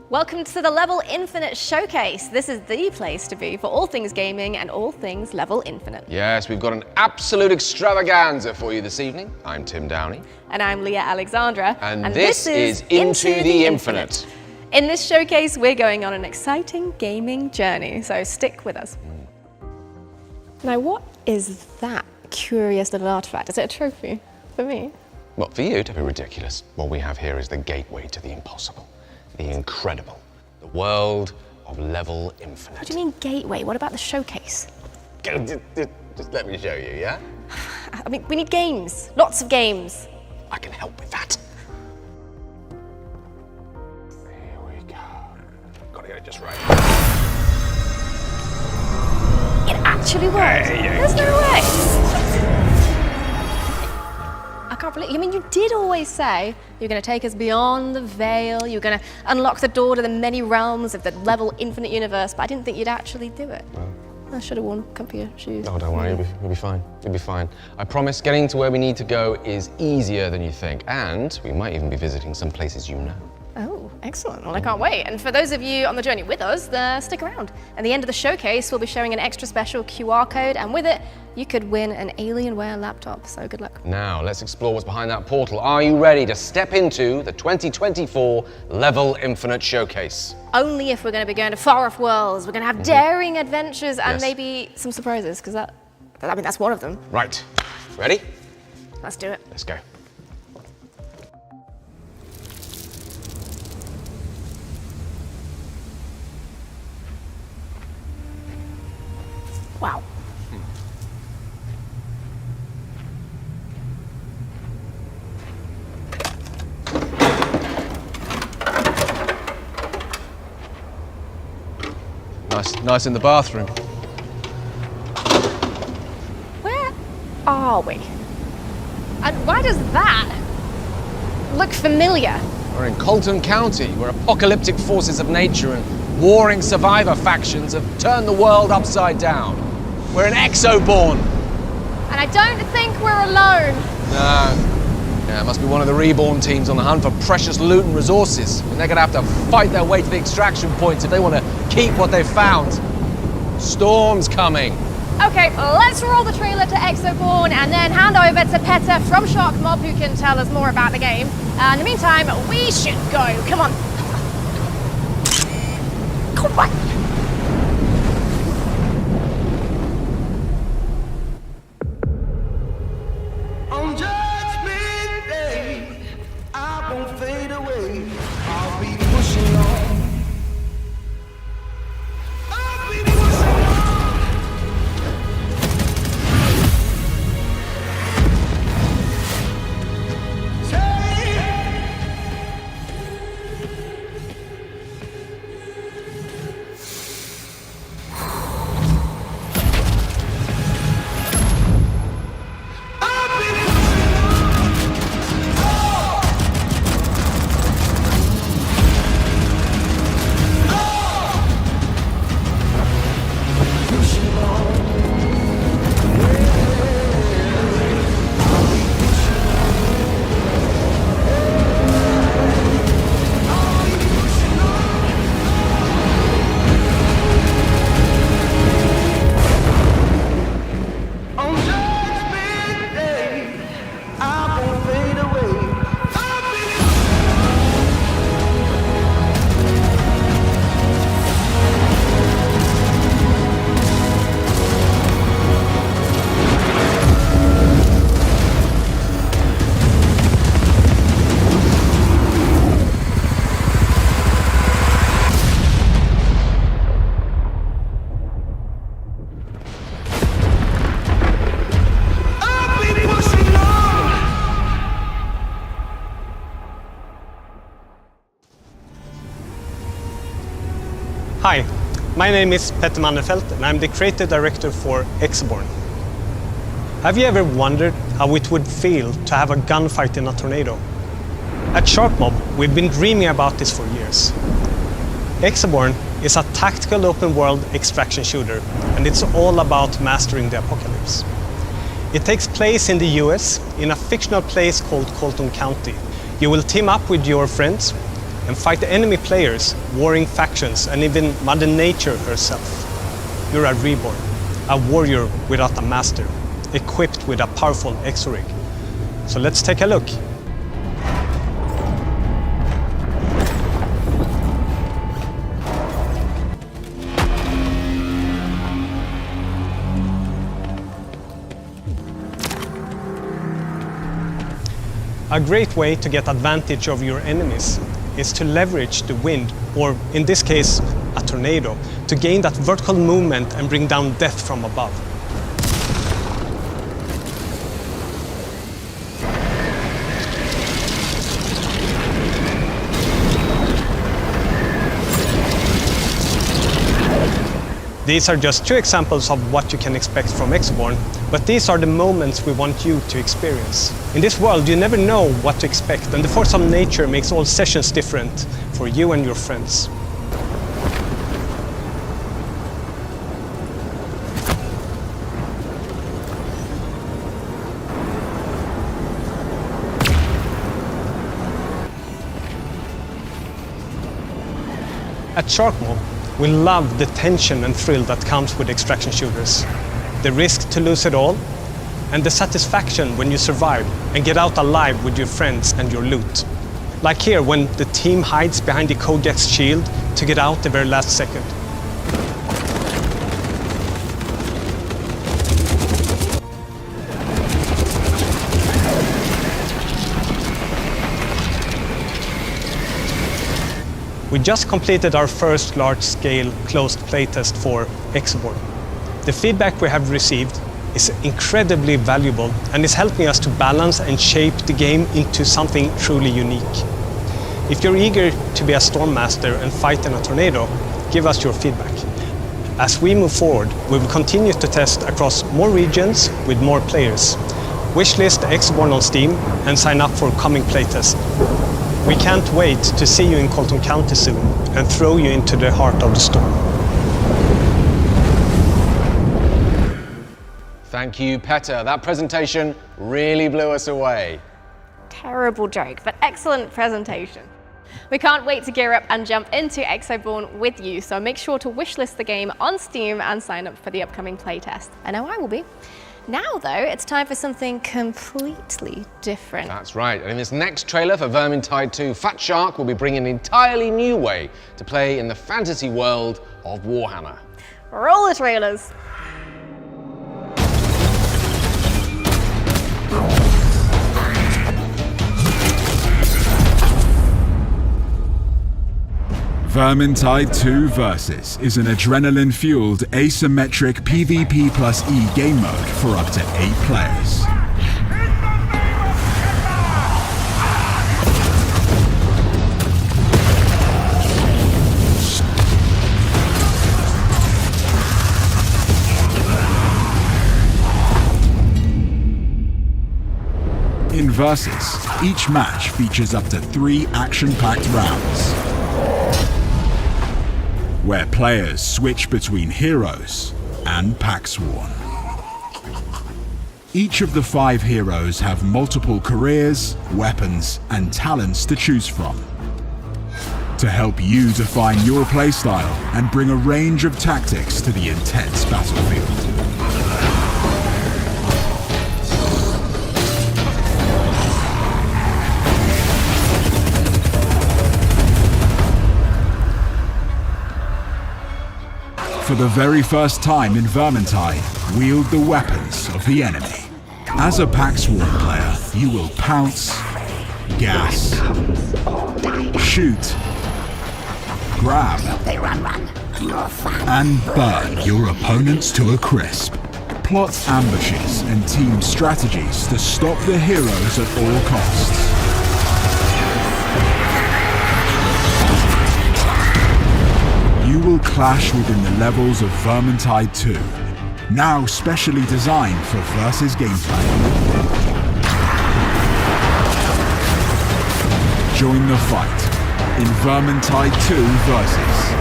Welcome to the Level Infinite Showcase. This is the place to be for all things gaming and all things Level Infinite. Yes, we've got an absolute extravaganza for you this evening. I'm Tim Downey. And I'm Leah Alexandra. And this is Into the Infinite. In this showcase, we're going on an exciting gaming journey, so stick with us. Now, what is that curious little artifact? Is it a trophy for me? Well, for you, to be ridiculous, what we have here is the gateway to the impossible. The incredible, the world of Level Infinite. What do you mean gateway? What about the showcase? Just let me show you, yeah? I mean, we need games, lots of games. I can help with that. Here we go. Gotta get it just right. It actually works. There's no way. I can't believe, I mean, you did always say you're going to take us beyond the veil, you're going to unlock the door to the many realms of the Level Infinite universe, but I didn't think you'd actually do it. Well, I should have worn comfier shoes. Oh, don't worry, you'll be fine. You'll be fine. I promise getting to where we need to go is easier than you think, and we might even be visiting some places you know. Oh, excellent. Well, I can't wait. And for those of you on the journey with us, stick around. At the end of the showcase, we'll be showing an extra special QR code, and with it, you could win an Alienware laptop, so good luck. Now, let's explore what's behind that portal. Are you ready to step into the 2024 Level Infinite Showcase? Only if we're going to be going to far-off worlds. We're going to have daring adventures and maybe some surprises, because that's one of them. Right. Ready? Let's do it. Let's go. Wow. Nice in the bathroom. Where are we? And why does that look familiar? We're in Colton County, where apocalyptic forces of nature and warring survivor factions have turned the world upside down. We're in Exoborne. And I don't think we're alone. No. Yeah, it must be one of the reborn teams on the hunt for precious loot and resources. And they're gonna have to fight their way to the extraction points if they want to keep what they've found. Storm's coming. Okay, let's roll the trailer to Exoborne and then hand over to Petter from Shark Mob, who can tell us more about the game. In the meantime, we should go. Come on. Come on. On Judgment Day, I won't fade away. I'll be pushing on. I'll be pushing on. Hi, my name is Petter Mannerfeldt and I'm the creative director for Exoborne. Have you ever wondered how it would feel to have a gunfight in a tornado? At Shark Mob, we've been dreaming about this for years. Exoborne is a tactical open-world extraction shooter, and it's all about mastering the apocalypse. It takes place in the US, in a fictional place called Colton County. You will team up with your friends, and fight enemy players, warring factions, and even Mother Nature herself. You're a reborn, a warrior without a master, equipped with a powerful exorig. So let's take a look. A great way to get advantage of your enemies is to leverage the wind, or in this case, a tornado, to gain that vertical movement and bring down death from above. These are just 2 examples of what you can expect from Exoborne, but these are the moments we want you to experience. In this world, you never know what to expect, and the force of nature makes all sessions different for you and your friends. At Sharkmo, we love the tension and thrill that comes with extraction shooters. The risk to lose it all, and the satisfaction when you survive and get out alive with your friends and your loot. Like here, when the team hides behind the Kodiak's shield to get out the very last second. We just completed our first large-scale closed playtest for Exoborne. The feedback we have received is incredibly valuable and is helping us to balance and shape the game into something truly unique. If you're eager to be a Storm Master and fight in a tornado, give us your feedback. As we move forward, we will continue to test across more regions with more players. Wishlist Exoborne on Steam and sign up for coming playtests. We can't wait to see you in Colton County soon and throw you into the heart of the storm. Thank you, Petter. That presentation really blew us away. Terrible joke, but excellent presentation. We can't wait to gear up and jump into Exoborne with you, so make sure to wishlist the game on Steam and sign up for the upcoming playtest. I know I will be. Now, though, it's time for something completely different. That's right. And in this next trailer for Vermintide 2, Fat Shark will be bringing an entirely new way to play in the fantasy world of Warhammer. Roll the trailers. Vermintide 2 Versus is an adrenaline-fueled asymmetric PvP plus E game mode for up to 8 players. In Versus, each match features up to 3 action-packed rounds, where players switch between heroes and Packsworn. Each of the 5 heroes have multiple careers, weapons, and talents to choose from, to help you define your playstyle and bring a range of tactics to the intense battlefield. For the very first time in Vermintide, wield the weapons of the enemy. As a Packsworn player, you will pounce, gas, shoot, grab, and burn your opponents to a crisp. Plot ambushes and team strategies to stop the heroes at all costs. You will clash within the levels of Vermintide 2, now specially designed for Versus gameplay. Join the fight in Vermintide 2 Versus.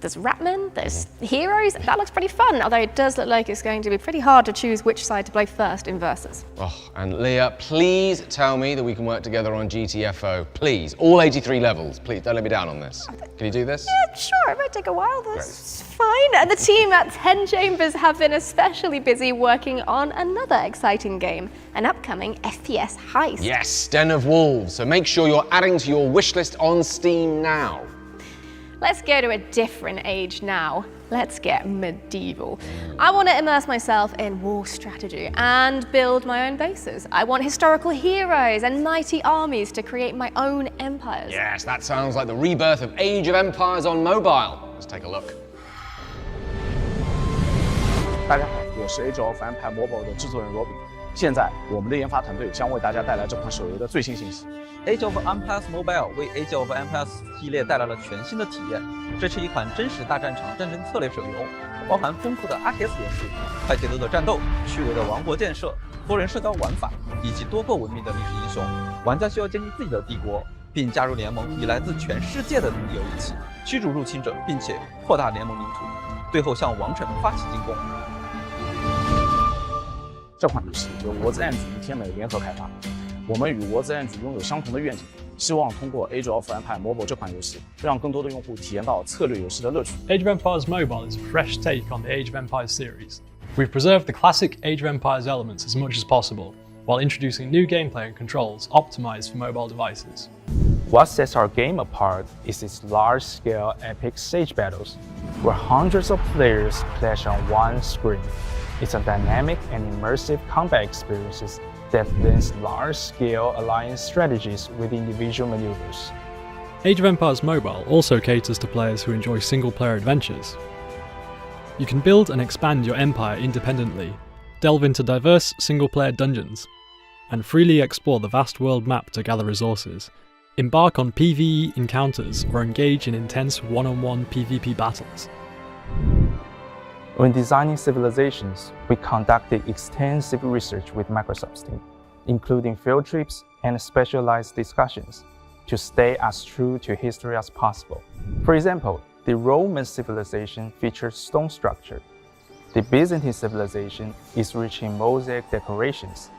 There's Ratmen, there's heroes. That looks pretty fun, although it does look like it's going to be pretty hard to choose which side to play first in Versus. Oh, and Leah, please tell me that we can work together on GTFO. Please, all 83 levels. Please, don't let me down on this. Can you do this? Yeah, sure, it might take a while, but it's fine. And the team at 10 Chambers have been especially busy working on another exciting game, an upcoming FPS heist. Yes, Den of Wolves. So make sure you're adding to your wish list on Steam now. Let's go to a different age now. Let's get medieval. I want to immerse myself in war strategy and build my own bases. I want historical heroes and mighty armies to create my own empires. Yes, that sounds like the rebirth of Age of Empires on mobile. Let's take a look. 大家好，我是 Age of Empires Mobile 的制作人 Robin。现在，我们的研发团队将为大家带来这款手游的最新信息。Age of Empires Mobile 为 Age of Empires 系列带来了全新的体验。这是一款真实大战场战争策略手游，包含丰富的 RTS 元素、快节奏的战斗、趣味的王国建设、多人社交玩法以及多个文明的历史英雄。玩家需要建立自己的帝国，并加入联盟，与来自全世界的盟友一起驱逐入侵者，并且扩大联盟领土，最后向王城发起进攻。这款游戏由国资 M 与天美联合开发，我们与国资 M 拥有相同的愿景，希望通过 Age of Empires Mobile 这款游戏，让更多的用户体验到策略游戏的乐趣。Age of Empires Mobile is a fresh take on the Age of Empires series. We've preserved the classic Age of Empires elements as much as possible, while introducing new gameplay and controls optimized for mobile devices. What sets our game apart is its large-scale epic stage battles, where hundreds of players clash on one screen. It's a dynamic and immersive combat experiences that blends large-scale alliance strategies with individual maneuvers. Age of Empires Mobile also caters to players who enjoy single-player adventures. You can build and expand your empire independently, delve into diverse single-player dungeons, and freely explore the vast world map to gather resources, embark on PvE encounters, or engage in intense one-on-one PvP battles. When designing civilizations, we conducted extensive research with Microsoft's team, including field trips and specialized discussions, to stay as true to history as possible. For example, the Roman civilization features stone structure. The Byzantine civilization is rich in mosaic decorations,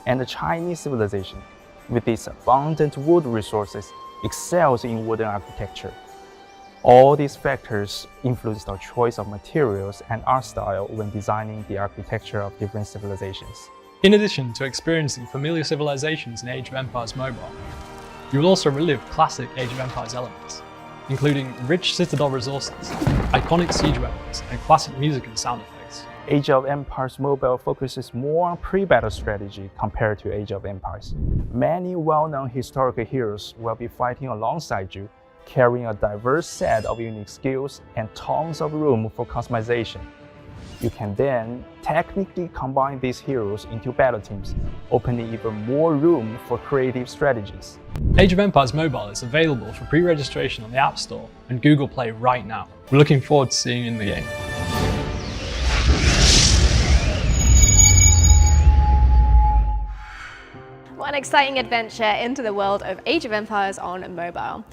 and the Chinese civilization, with its abundant wood resources, excels in wooden architecture. All these factors influenced our choice of materials and art style when designing the architecture of different civilizations. In addition to experiencing familiar civilizations in Age of Empires Mobile, you will also relive classic Age of Empires elements, including rich citadel resources, iconic siege weapons, and classic music and sound effects. Age of Empires Mobile focuses more on pre-battle strategy compared to Age of Empires. Many well-known historical heroes will be fighting alongside you, carrying a diverse set of unique skills and tons of room for customization. You can then technically combine these heroes into battle teams, opening even more room for creative strategies. Age of Empires Mobile is available for pre-registration on the App Store and Google Play right now. We're looking forward to seeing you in the game. What an exciting adventure into the world of Age of Empires on mobile.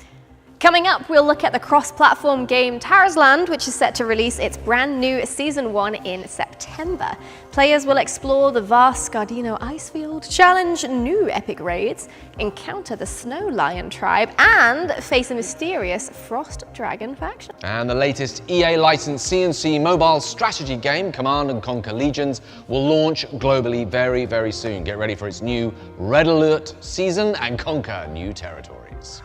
Coming up, we'll look at the cross-platform game Tarisland, which is set to release its brand new Season 1 in September. Players will explore the vast Scardino icefield, challenge new epic raids, encounter the Snow Lion tribe, and face a mysterious Frost Dragon faction. And the latest EA-licensed CNC mobile strategy game, Command & Conquer Legions, will launch globally very, very soon. Get ready for its new Red Alert season and conquer new territories.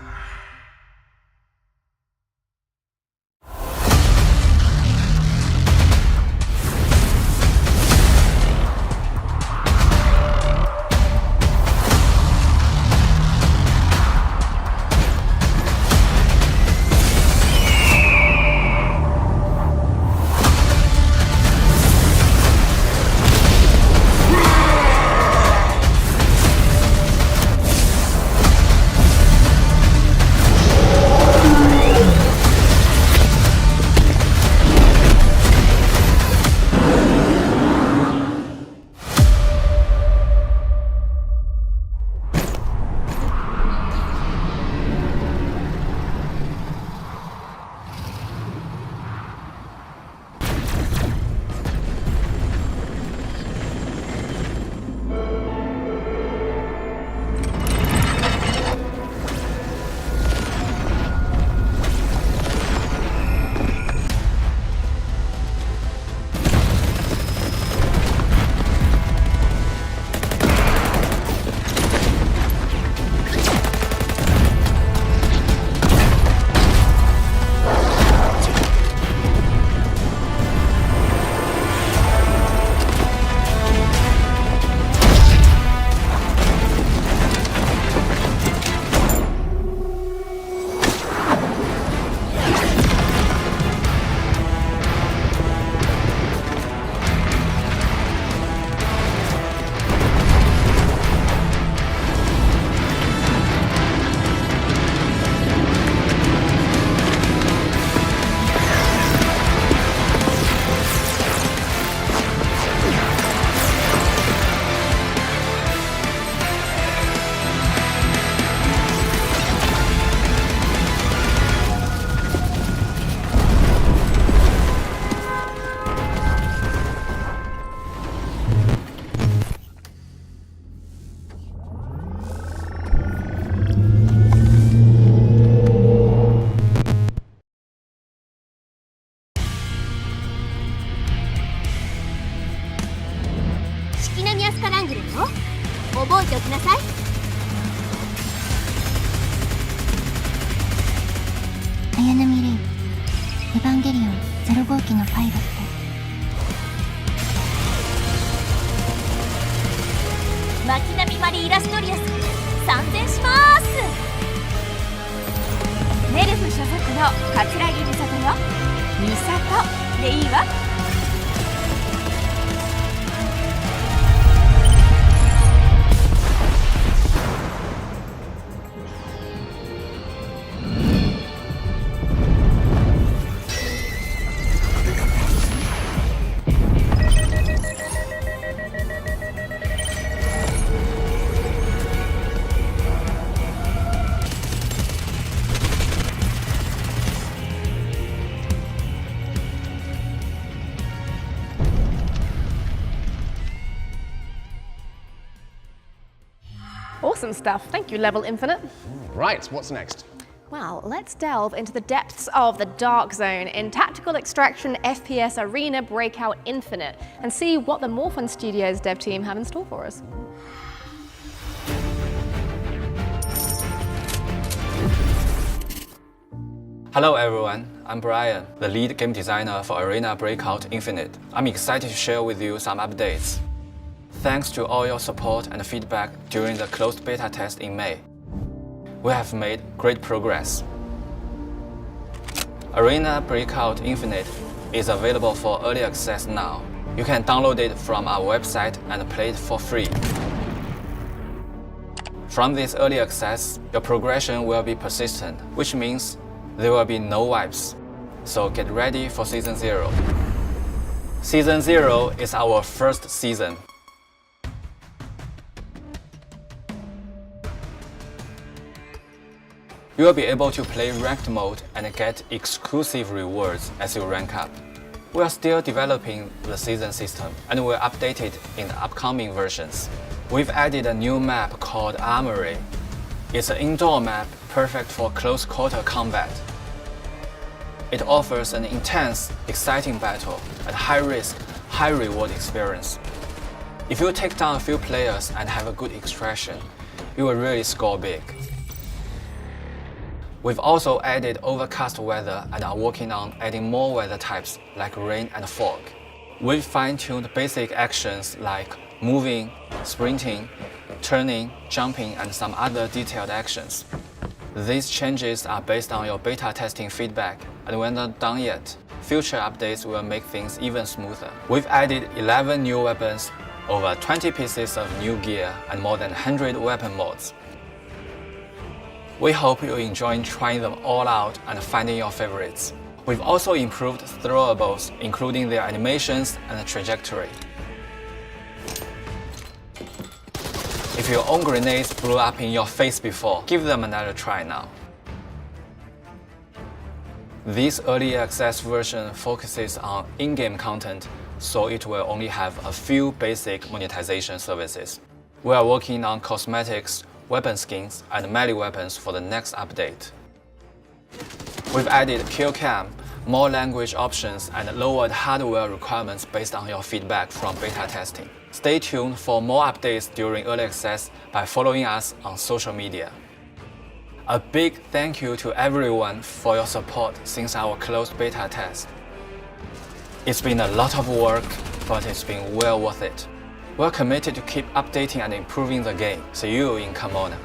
アスカラングルよ。覚えておきなさい。綾波レイ、エヴァンゲリオン0号機のパイロット。巻波マリイラストリアス、参戦します。ネルフ所属の桂木美里よ。美里でいいわ。Awesome stuff. Thank you, Level Infinite. Right, what's next? Well, let's delve into the depths of the Dark Zone in Tactical Extraction FPS Arena Breakout Infinite and see what the Morphin Studios dev team have in store for us. Hello everyone, I'm Brian, the lead game designer for Arena Breakout Infinite. I'm excited to share with you some updates. Thanks to all your support and feedback during the closed beta test in May, we have made great progress. Arena Breakout Infinite is available for early access now. You can download it from our website and play it for free. From this early access, your progression will be persistent, which means there will be no wipes. So get ready for Season 0. Season 0 is our first season. You will be able to play ranked mode and get exclusive rewards as you rank up. We are still developing the season system and will update it in the upcoming versions. We've added a new map called Armory. It's an indoor map perfect for close quarter combat. It offers an intense, exciting battle and high risk, high reward experience. If you take down a few players and have a good extraction, you will really score big. We've also added overcast weather and are working on adding more weather types like rain and fog. We've fine-tuned basic actions like moving, sprinting, turning, jumping, and some other detailed actions. These changes are based on your beta testing feedback, and we're not done yet. Future updates will make things even smoother. We've added 11 new weapons, over 20 pieces of new gear, and more than 100 weapon mods. We hope you enjoy trying them all out and finding your favorites. We've also improved throwables, including their animations and trajectory. If your own grenades blew up in your face before, give them another try now. This early access version focuses on in-game content, so it will only have a few basic monetization services. We are working on cosmetics, weapon skins, and melee weapons for the next update. We've added kill cam, more language options, and lowered hardware requirements based on your feedback from beta testing. Stay tuned for more updates during early access by following us on social media. A big thank you to everyone for your support since our closed beta test. It's been a lot of work, but it's been well worth it. We're committed to keep updating and improving the game. See you in Kamona.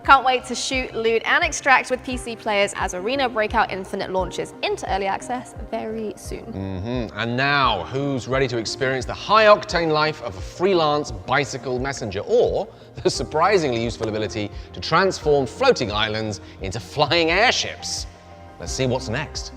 Can't wait to shoot, loot, and extract with PC players as Arena Breakout Infinite launches into early access very soon. And now, who's ready to experience the high-octane life of a freelance bicycle messenger, or the surprisingly useful ability to transform floating islands into flying airships? Let's see what's next.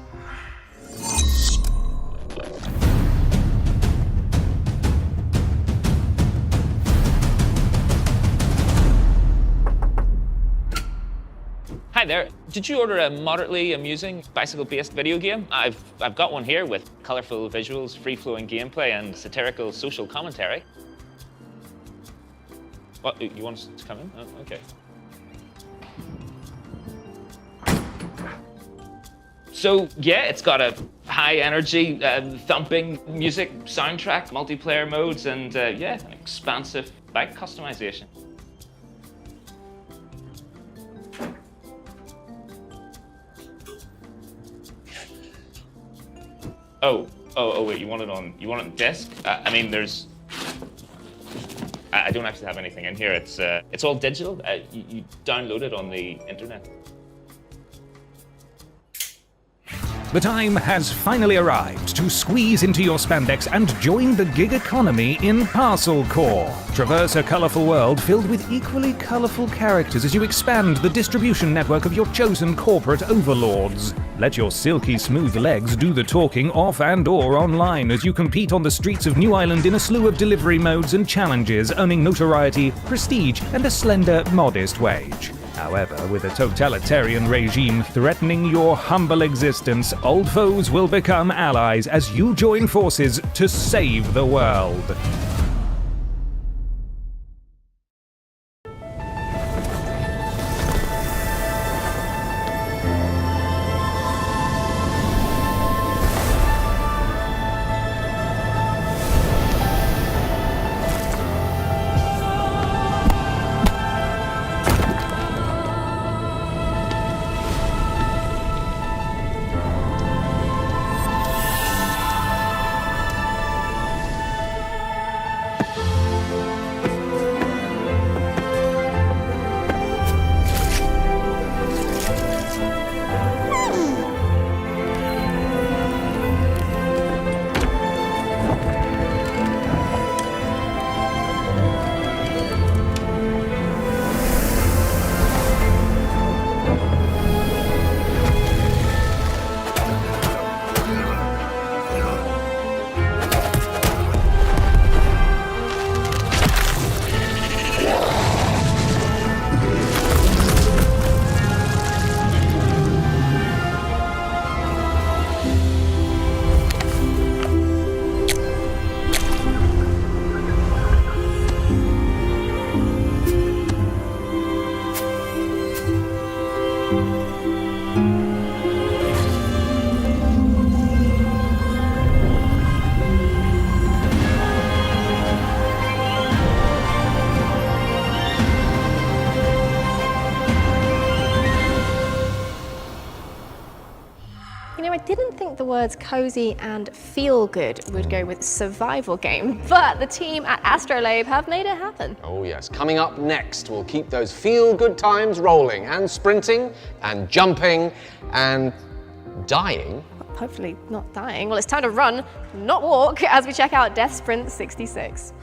Hi there. Did you order a moderately amusing bicycle-based video game? I've got one here with colorful visuals, free-flowing gameplay, and satirical social commentary. What, you want us to come in? Oh, okay. So yeah, it's got a high energy, thumping music soundtrack, multiplayer modes, and yeah, an expansive bike customization. Oh wait, you want it on disk? I mean, I don't actually have anything in here. It's all digital. You download it on the internet. The time has finally arrived to squeeze into your spandex and join the gig economy in Parcel Core. Traverse a colourful world filled with equally colourful characters as you expand the distribution network of your chosen corporate overlords. Let your silky smooth legs do the talking off and or online as you compete on the streets of New Island in a slew of delivery modes and challenges, earning notoriety, prestige, and a slender, modest wage. However, with a totalitarian regime threatening your humble existence, old foes will become allies as you join forces to save the world. I didn't think the words cozy and feel good would go with survival game, but the team at Astrolabe have made it happen. Oh yes, coming up next, we'll keep those feel-good times rolling and sprinting and jumping and dying. Hopefully not dying. Well, it's time to run, not walk, as we check out DeathSprint 66.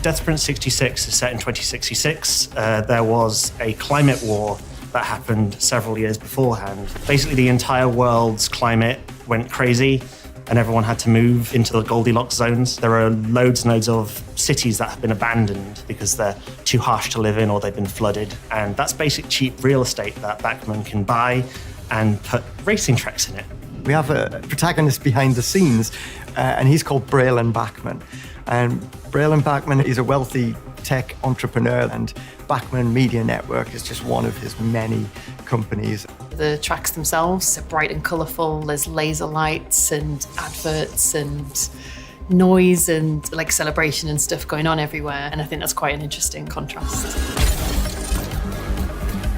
DeathSprint 66 is set in 2066. There was a climate war that happened several years beforehand. Basically, the entire world's climate went crazy and everyone had to move into the Goldilocks zones. There are loads and loads of cities that have been abandoned because they're too harsh to live in or they've been flooded. And that's basic cheap real estate that Bachman can buy and put racing tracks in it. We have a protagonist behind the scenes, and he's called Braylon Bachman. And Braylon Bachman is a wealthy tech entrepreneur, and Bachman Media Network is just one of his many companies. The tracks themselves are bright and colourful. There's laser lights and adverts and noise and like celebration and stuff going on everywhere. And I think that's quite an interesting contrast.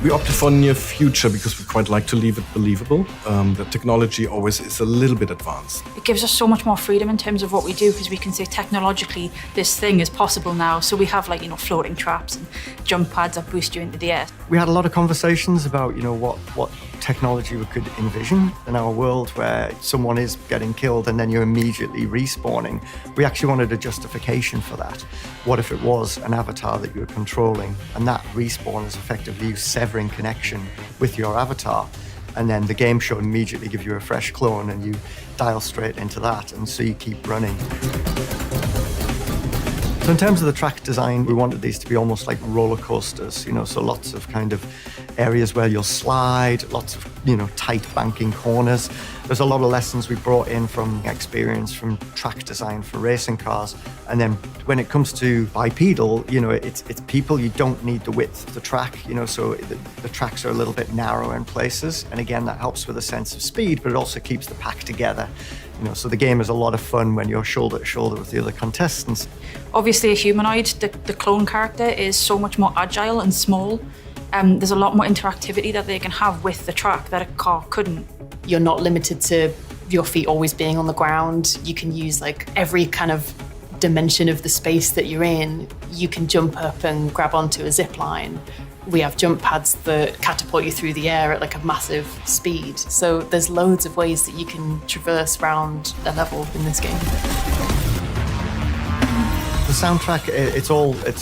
We opted for near future because we quite like to leave it believable. The technology always is a little bit advanced. It gives us so much more freedom in terms of what we do because we can say technologically this thing is possible now. So we have like, floating traps and jump pads that boost you into the air. We had a lot of conversations about, what technology we could envision in our world where someone is getting killed and then you're immediately respawning. We actually wanted a justification for that. What if it was an avatar that you were controlling and that respawn is effectively you severing connection with your avatar, and then the game should immediately give you a fresh clone and you dial straight into that, and so you keep running. So in terms of the track design, we wanted these to be almost like roller coasters, so lots of kind of areas where you'll slide, lots of, tight banking corners. There's a lot of lessons we brought in from experience from track design for racing cars. And then when it comes to bipedal, it's people, you don't need the width of the track, so the tracks are a little bit narrow in places. And again, that helps with a sense of speed, but it also keeps the pack together. So the game is a lot of fun when you're shoulder to shoulder with the other contestants. Obviously a humanoid, the clone character is so much more agile and small. There's a lot more interactivity that they can have with the track that a car couldn't. You're not limited to your feet always being on the ground. You can use like every kind of dimension of the space that you're in. You can jump up and grab onto a zip line. We have jump pads that catapult you through the air at like a massive speed. So there's loads of ways that you can traverse around a level in this game. The soundtrack, it's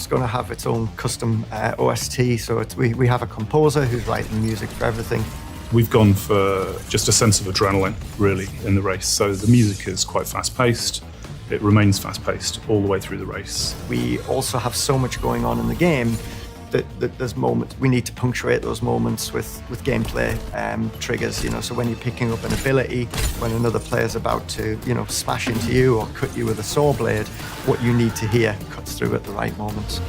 going to have its own custom OST. So we have a composer who's writing music for everything. We've gone for just a sense of adrenaline, really, in the race. So the music is quite fast-paced. It remains fast-paced all the way through the race. We also have so much going on in the game that there's moments, we need to punctuate those moments with gameplay triggers, so when you're picking up an ability, when another player's about to, smash into you or cut you with a saw blade, what you need to hear cuts through at the right moments.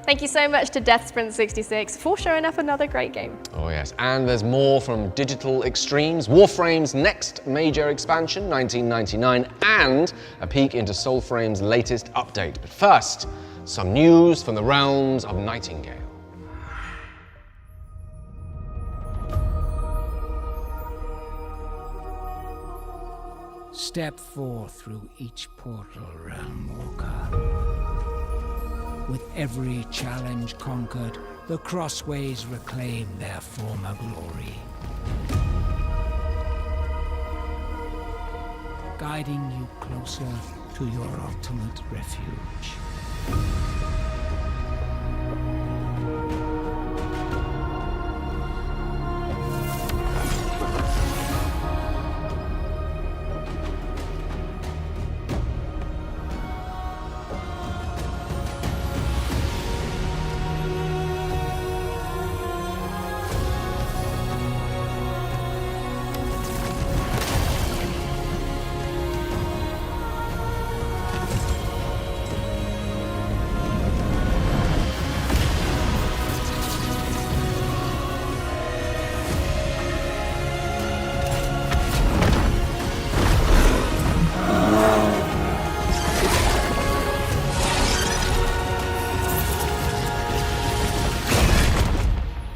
Thank you so much to DeathSprint 66 for showing up another great game. Oh yes, and there's more from Digital Extremes, Warframe's next major expansion, 1999, and a peek into Soulframe's latest update. But first, some news from the realms of Nightingale. Step forth through each portal, Realm Walker. With every challenge conquered, the Crossways reclaim their former glory. Guiding you closer to your ultimate refuge.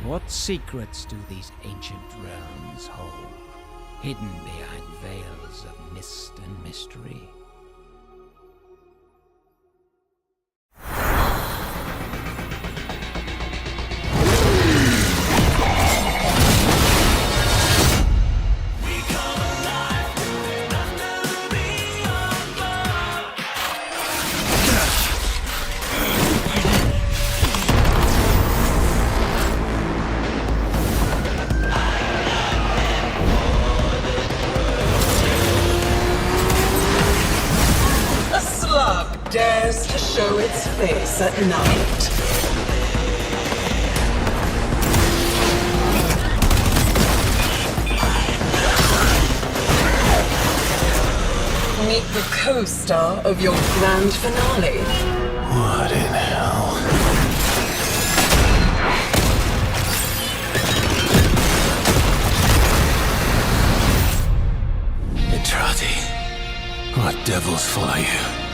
What secrets do these ancient realms hold, hidden behind veils of mist and mystery? Dares to show its face at night. Meet the co-star of your grand finale. What in hell? Mitrati, what devils follow you?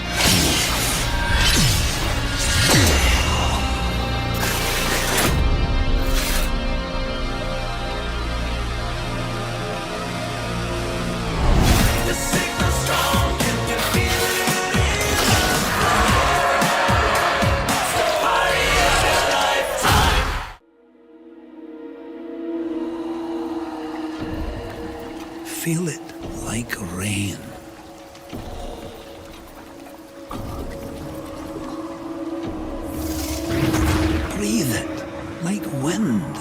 Feel it like rain. Breathe it like wind.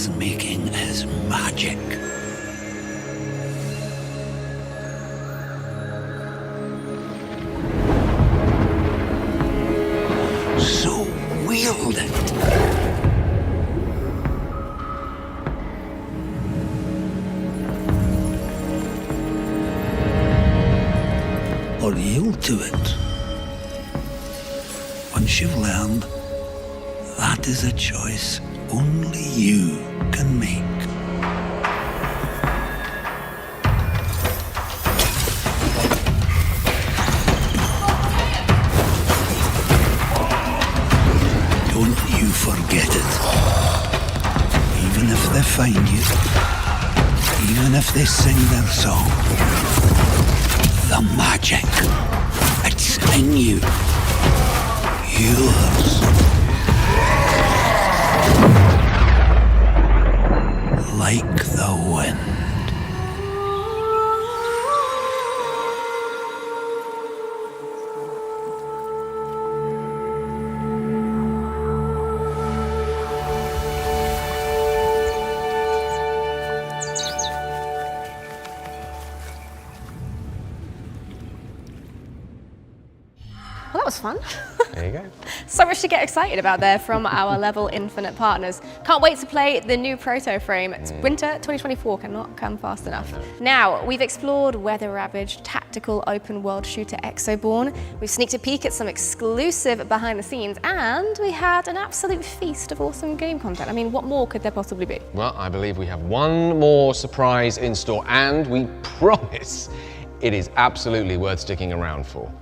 was making as magic. So wield it. Or yield to it. Once you've learned, that is a choice only you can make. Don't you forget it. Even if they find you, even if they sing their song, the magic, it's in you. Yours. Like the wind. Well, that was fun. There you go. So much to get excited about there from our Level Infinite partners. Can't wait to play the new Proto Frame. It's winter 2024, cannot come fast enough. Now, we've explored weather-ravaged, tactical, open-world shooter Exoborne. We've sneaked a peek at some exclusive behind-the-scenes, and we had an absolute feast of awesome game content. I mean, what more could there possibly be? Well, I believe we have one more surprise in store, and we promise it is absolutely worth sticking around for.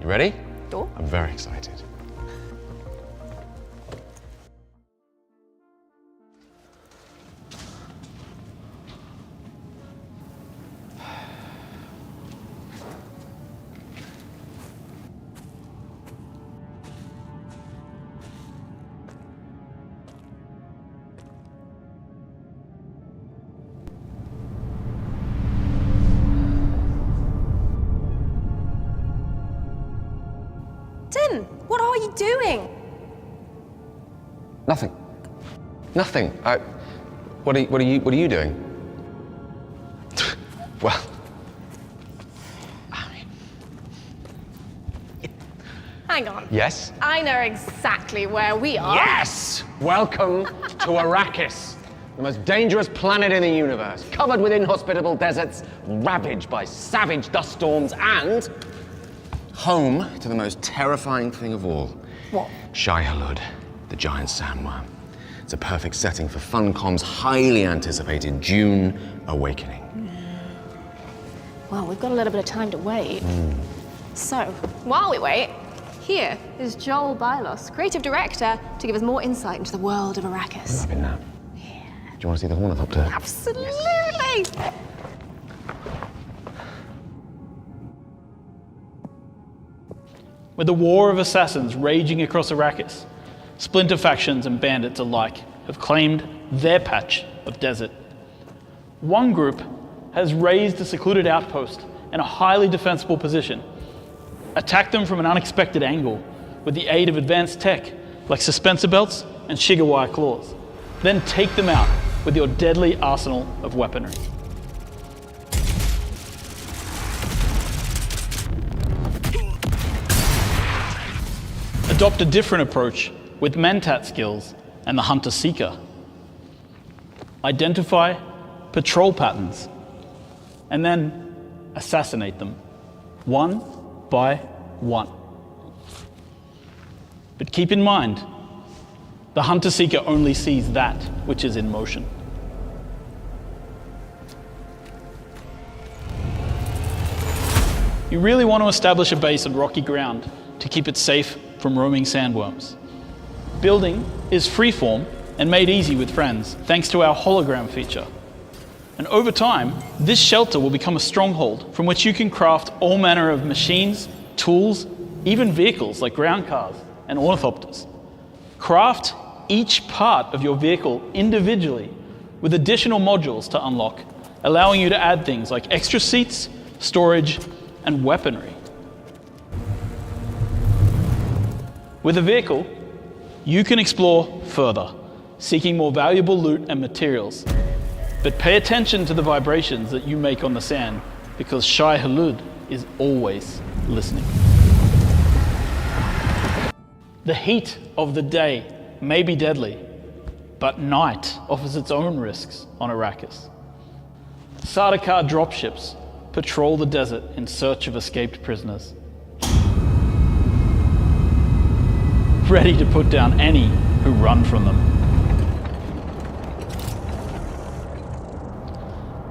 You ready? Sure. I'm very excited. Tim, what are you doing? Nothing. Nothing. What are you doing? Well, Hang on. yes. I know exactly where we are. Yes! Welcome to Arrakis, the most dangerous planet in the universe, covered with inhospitable deserts, ravaged by savage dust storms, and home to the most terrifying thing of all. What? Shai-Hulud, the giant sandworm. It's a perfect setting for Funcom's highly anticipated Dune Awakening. Well, we've got a little bit of time to wait. So, while we wait, here is Joel Bylos, creative director, to give us more insight into the world of Arrakis. Loving that. Yeah. Do you want to see the Ornithopter? Absolutely! Yes. With the war of assassins raging across Arrakis, splinter factions and bandits alike have claimed their patch of desert. One group has raised a secluded outpost in a highly defensible position, attacked them from an unexpected angle with the aid of advanced tech like suspensor belts and Shigawire claws, then take them out with your deadly arsenal of weaponry. Adopt a different approach with Mentat skills and the Hunter-Seeker. Identify patrol patterns and then assassinate them, one by one. But keep in mind, the Hunter-Seeker only sees that which is in motion. You really want to establish a base on rocky ground to keep it safe from roaming sandworms. Building is freeform and made easy with friends, thanks to our hologram feature. And over time, this shelter will become a stronghold from which you can craft all manner of machines, tools, even vehicles like ground cars and ornithopters. Craft each part of your vehicle individually with additional modules to unlock, allowing you to add things like extra seats, storage, and weaponry. With a vehicle, you can explore further, seeking more valuable loot and materials. But pay attention to the vibrations that you make on the sand, because Shai Hulud is always listening. The heat of the day may be deadly, but night offers its own risks on Arrakis. Sardaukar dropships patrol the desert in search of escaped prisoners, ready to put down any who run from them.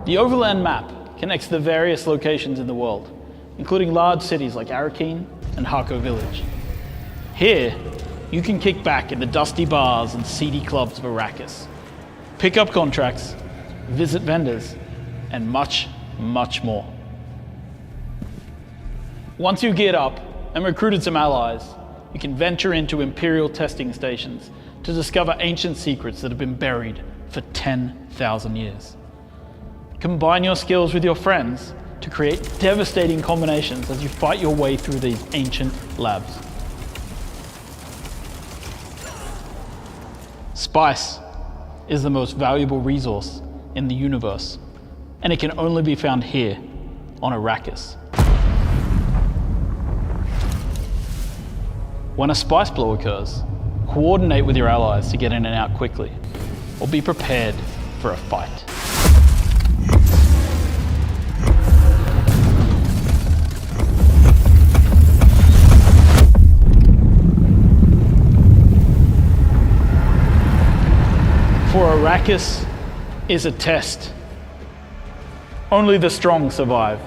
The overland map connects the various locations in the world, including large cities like Arakeen and Harko Village. Here, you can kick back in the dusty bars and seedy clubs of Arrakis, pick up contracts, visit vendors, and much, much more. Once you geared up and recruited some allies, you can venture into Imperial testing stations to discover ancient secrets that have been buried for 10,000 years. Combine your skills with your friends to create devastating combinations as you fight your way through these ancient labs. Spice is the most valuable resource in the universe, and it can only be found here on Arrakis. When a spice blow occurs, coordinate with your allies to get in and out quickly, or be prepared for a fight. For Arrakis is a test. Only the strong survive.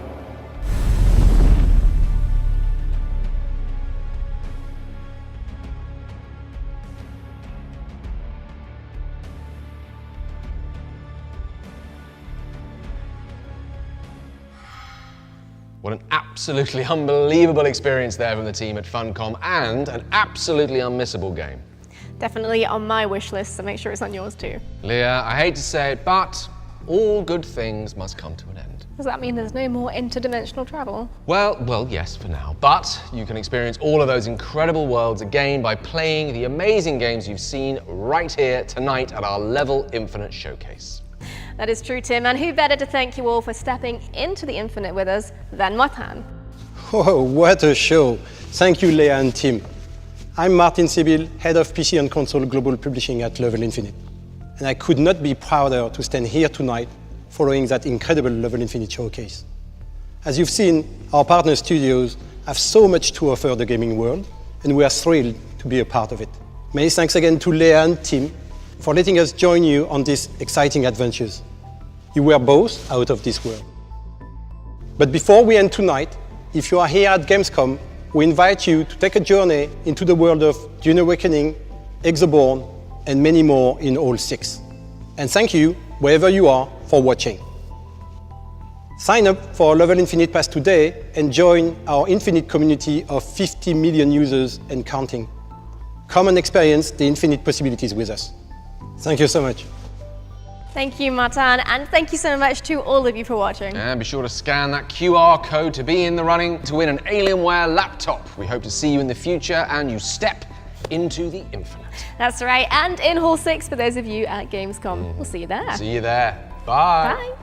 What an absolutely unbelievable experience there from the team at Funcom, and an absolutely unmissable game. Definitely on my wish list, so make sure it's on yours too. Leah, I hate to say it, but all good things must come to an end. Does that mean there's no more interdimensional travel? Well, yes, for now. But you can experience all of those incredible worlds again by playing the amazing games you've seen right here tonight at our Level Infinite Showcase. That is true, Tim, and who better to thank you all for stepping into the Infinite with us than Martin. Oh, what a show. Thank you, Leah and Tim. I'm Martin Sibyl, Head of PC and Console Global Publishing at Level Infinite. And I could not be prouder to stand here tonight following that incredible Level Infinite showcase. As you've seen, our partner studios have so much to offer the gaming world, and we are thrilled to be a part of it. Many thanks again to Leah and Tim for letting us join you on these exciting adventures. You were both out of this world. But before we end tonight, if you are here at Gamescom, we invite you to take a journey into the world of Dune Awakening, Exoborne, and many more in all 6. And thank you, wherever you are, for watching. Sign up for Level Infinite Pass today and join our Infinite community of 50 million users and counting. Come and experience the infinite possibilities with us. Thank you so much. Thank you, Martin, and thank you so much to all of you for watching. And be sure to scan that QR code to be in the running to win an Alienware laptop. We hope to see you in the future and you step into the infinite. That's right, and in Hall 6 for those of you at Gamescom. We'll see you there. See you there. Bye. Bye.